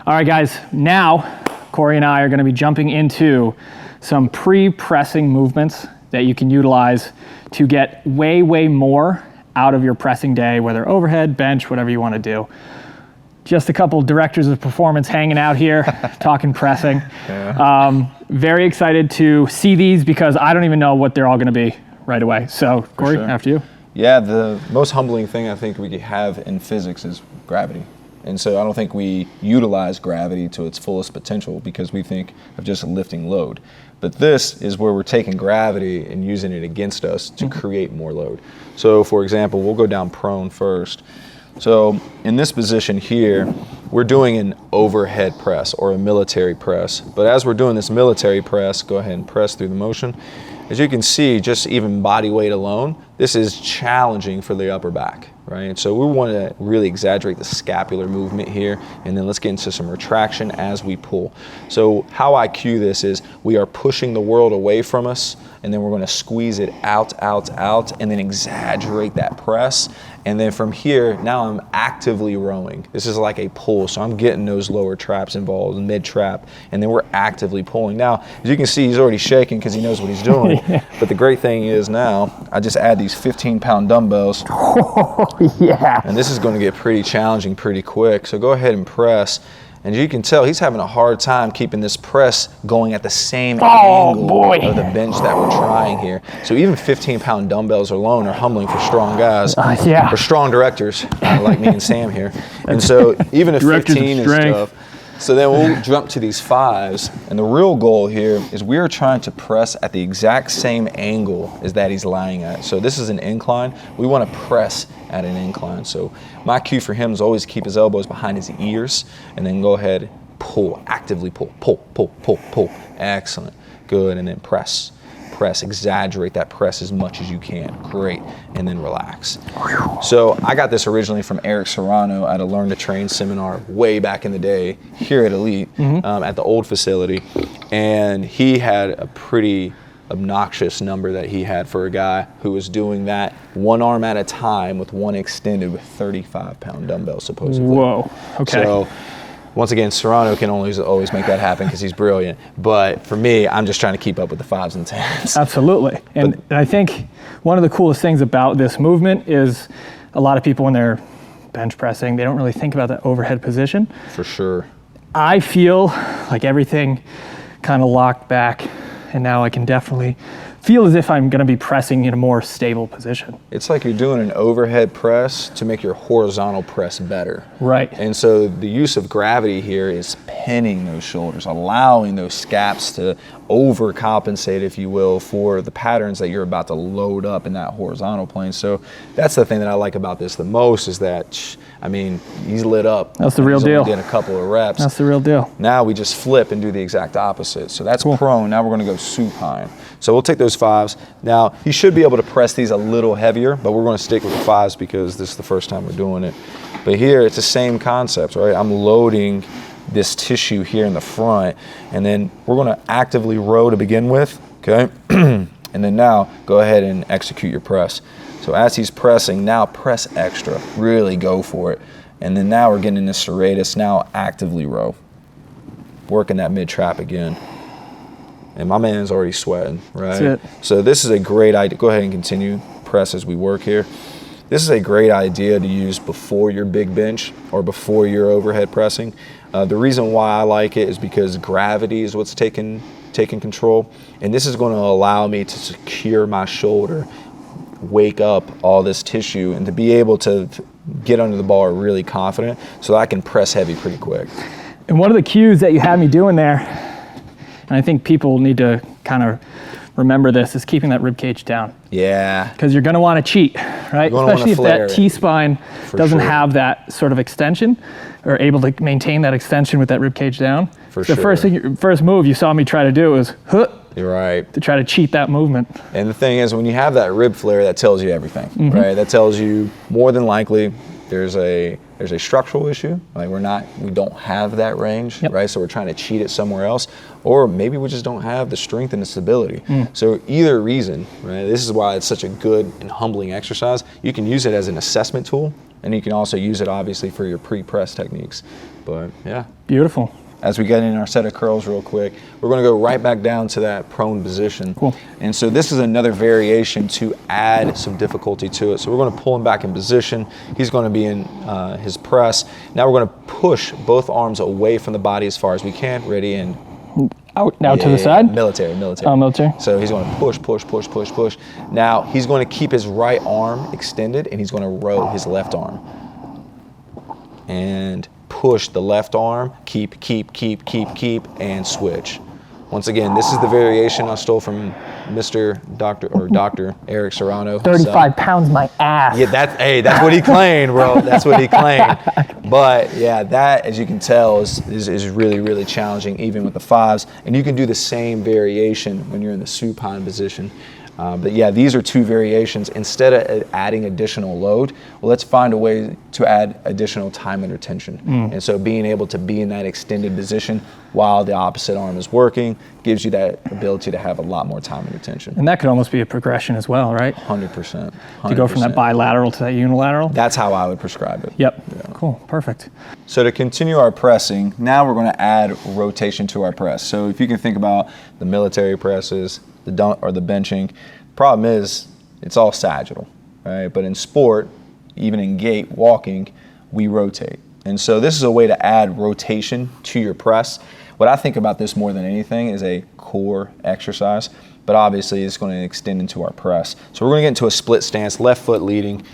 All right, guys, now Cory and I are gonna be jumping into some pre-pressing movements that you can utilize to get way, way more out of your pressing day, whether overhead, bench, whatever you wanna do. Just a couple directors of performance hanging out here, talking pressing. Yeah. Very excited to see these because I don't even know what they're all gonna be right away. So, Cory, after you. Yeah, the most humbling thing I think we have in physics is gravity. And so I don't think we utilize gravity to its fullest potential because we think of just lifting load. But this is where we're taking gravity and using it against us to create more load. So for example, we'll go down prone first. So in this position here, we're doing an overhead press or a military press. But as we're doing this military press, go ahead and press through the motion. As you can see, just even body weight alone, this is challenging for the upper back, right? So we want to really exaggerate the scapular movement here, and then let's get into some retraction as we pull. So how I cue this is we are pushing the world away from us, and then we're going to squeeze it out, and then exaggerate that press. And then from here, now I'm actively rowing. This is like a pull, so I'm getting those lower traps involved, mid trap, and then we're actively pulling. Now, as you can see, he's already shaking because he knows what he's doing. But the great thing is now, I just add these 15-pound dumbbells. Oh, yeah. And this is going to get pretty challenging pretty quick. So go ahead and press. And you can tell he's having a hard time keeping this press going at the same angle of the bench that we're trying here. So even 15-pound dumbbells alone are humbling for strong guys, for strong directors like me and Sam here. And so even if 15 is tough, so then we'll jump to these 5s. And the real goal here is we are trying to press at the exact same angle as that he's lying at. So this is an incline. We want to press at an incline. So my cue for him is always keep his elbows behind his ears and then go ahead, pull, actively pull, pull. Excellent, good, and then press, exaggerate that press as much as you can. Great, and then relax. So I got this originally from Eric Serrano at a Learn to Train seminar way back in the day here at Elite at the old facility. And he had a pretty obnoxious number that he had for a guy who was doing that one arm at a time with one extended with 35-pound dumbbells supposedly. Whoa, okay. So once again, Serrano can always make that happen because he's brilliant. But for me, I'm just trying to keep up with the 5s and 10s. Absolutely. And I think one of the coolest things about this movement is a lot of people when they're bench pressing, they don't really think about that overhead position. For sure. I feel like everything kind of locked back, and now I can definitely feel as if I'm going to be pressing in a more stable position. It's like you're doing an overhead press to make your horizontal press better. Right. And so the use of gravity here is pinning those shoulders, allowing those scaps to overcompensate, if you will, for the patterns that you're about to load up in that horizontal plane. So that's the thing that I like about this the most is that, I mean, he's lit up. That's the real deal. He's only did a couple of reps. That's the real deal. Now we just flip and do the exact opposite. So that's prone. Now we're going to go supine. So we'll take those 5s. Now he should be able to press these a little heavier, but we're going to stick with the 5s because this is the first time we're doing it. But here it's the same concept, right? I'm loading this tissue here in the front, and then we're going to actively row to begin with, okay? And then now go ahead and execute your press. So as he's pressing, now press extra, really go for it. And then now we're getting into serratus, now actively row. Working that mid-trap again. And my man's already sweating, right? That's it. So this is a great idea. Go ahead and continue, press as we work here. This is a great idea to use before your big bench or before your overhead pressing. The reason why I like it is because gravity is what's taking control. And this is going to allow me to secure my shoulder, wake up all this tissue, and to be able to get under the bar really confident so that I can press heavy pretty quick. And one of the cues that you had me doing there, and I think people need to kind of remember this, is keeping that rib cage down. Yeah. Because you're going to want to cheat, right? Especially if that T-spine doesn't have that sort of extension or able to maintain that extension with that rib cage down. For sure. The first move you saw me try to do was, You're right. To try to cheat that movement. And the thing is, when you have that rib flare, that tells you everything, right? That tells you more than likely there's a structural issue, like we don't have that range, Yep. right? So we're trying to cheat it somewhere else, or maybe we just don't have the strength and the stability. So either reason, right? This is why it's such a good and humbling exercise. You can use it as an assessment tool, and you can also use it obviously for your pre-press techniques. But yeah. Beautiful. As we get in our set of curls real quick, we're going to go right back down to that prone position. Cool. And so this is another variation to add some difficulty to it. So we're going to pull him back in position. He's going to be in his press. Now we're going to push both arms away from the body as far as we can. Ready, and Out to the side? Military. Oh, military. So he's going to push. Now he's going to keep his right arm extended, and he's going to row his left arm. And push the left arm, keep, and switch. Once again, this is the variation I stole from Dr. Eric Serrano. 35 pounds, my ass. Yeah, that's what he claimed, bro. That's what he claimed. But yeah, that, as you can tell, is really, really challenging, even with the fives. And you can do the same variation when you're in the supine position. But yeah, these are two variations. Instead of adding additional load, well, let's find a way to add additional time and retention. And so being able to be in that extended position while the opposite arm is working gives you that ability to have a lot more time and retention. And that could almost be a progression as well, right? 100%. To go from that bilateral to that unilateral? That's how I would prescribe it. Yep. Yeah. Cool. Perfect. So to continue our pressing, now we're going to add rotation to our press. So if you can think about the military presses, the benching, problem is it's all sagittal, right? But in sport, even in gait, walking, we rotate. And so this is a way to add rotation to your press. What I think about this more than anything is a core exercise, but obviously it's going to extend into our press. So we're going to get into a split stance, left foot leading.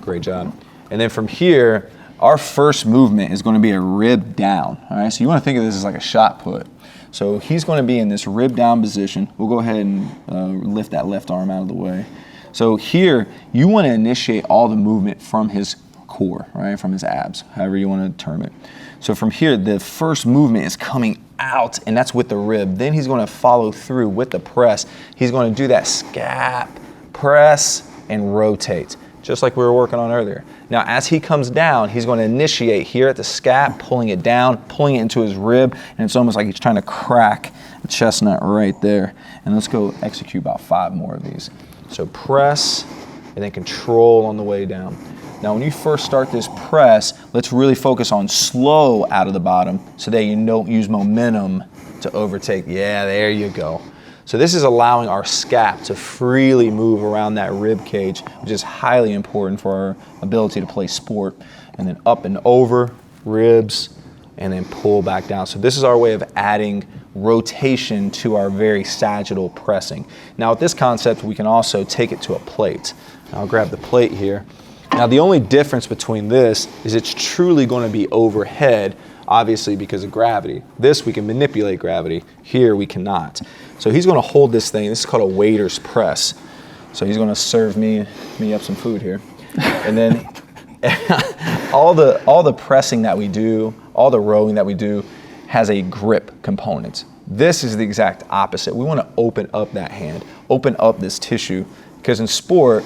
Great job. And then from here, our first movement is going to be a rib down, all right? So you want to think of this as like a shot put. So he's going to be in this rib down position. We'll go ahead and lift that left arm out of the way. So here, you want to initiate all the movement from his core, right? From his abs, however you want to term it. So from here, the first movement is coming out, and that's with the rib. Then he's going to follow through with the press. He's going to do that scap, press, and rotate, just like we were working on earlier. Now, as he comes down, he's going to initiate here at the scap, pulling it down, pulling it into his rib, and it's almost like he's trying to crack the chestnut right there. And let's go execute about 5 more of these. So press, and then control on the way down. Now, when you first start this press, let's really focus on slow out of the bottom so that you don't use momentum to overtake. Yeah, there you go. So this is allowing our scap to freely move around that rib cage, which is highly important for our ability to play sport. And then up and over, ribs, and then pull back down. So this is our way of adding rotation to our very sagittal pressing. Now with this concept, we can also take it to a plate. I'll grab the plate here. Now the only difference between this is it's truly going to be overhead, obviously because of gravity. This we can manipulate gravity. Here we cannot. So he's going to hold this thing. This is called a waiter's press. So he's going to serve me up some food here. And then all the pressing that we do, all the rowing that we do has a grip component. This is the exact opposite. We want to open up that hand, open up this tissue, because in sport,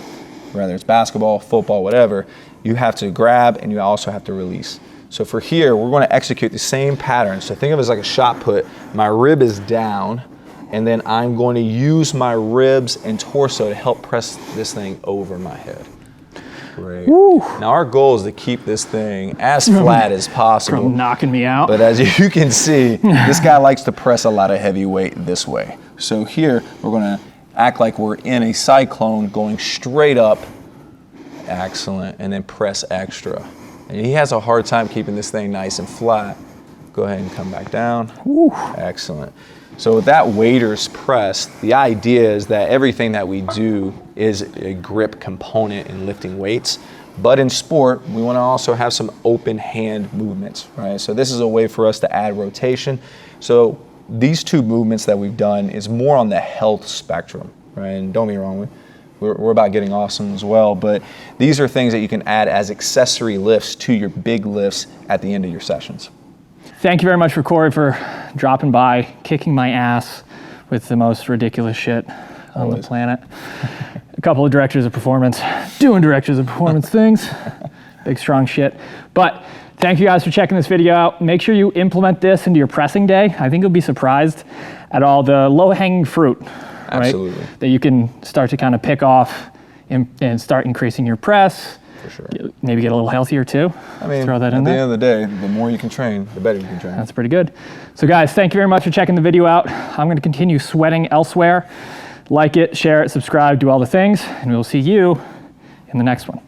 whether it's basketball, football, whatever, you have to grab and you also have to release. So for here, we're going to execute the same pattern. So think of it as like a shot put. My rib is down, and then I'm going to use my ribs and torso to help press this thing over my head. Great. Woo. Now our goal is to keep this thing as flat as possible. From knocking me out. But as you can see, this guy likes to press a lot of heavy weight this way. So here, we're going to act like we're in a cyclone going straight up. Excellent. And then press extra. And he has a hard time keeping this thing nice and flat. Go ahead and come back down. Woo. Excellent. So with that waiter's press, the idea is that everything that we do is a grip component in lifting weights. But in sport, we want to also have some open hand movements, right? So this is a way for us to add rotation. So these 2 movements that we've done is more on the health spectrum, right? And don't be wrong, we're about getting awesome as well, but these are things that you can add as accessory lifts to your big lifts at the end of your sessions. Thank you very much for Cory for dropping by, kicking my ass with the most ridiculous shit on the planet. A couple of directors of performance, doing directors of performance things. Big, strong shit. But thank you guys for checking this video out. Make sure you implement this into your pressing day. I think you'll be surprised at all the low-hanging fruit, Absolutely. right? That you can start to kind of pick off and start increasing your press. For sure. Maybe get a little healthier too. I mean, throw that at in the there. end of the day, the more you can train, the better you can train. That's pretty good. So guys, thank you very much for checking the video out. I'm going to continue sweating elsewhere. Like it, share it, subscribe, do all the things, and we'll see you in the next one.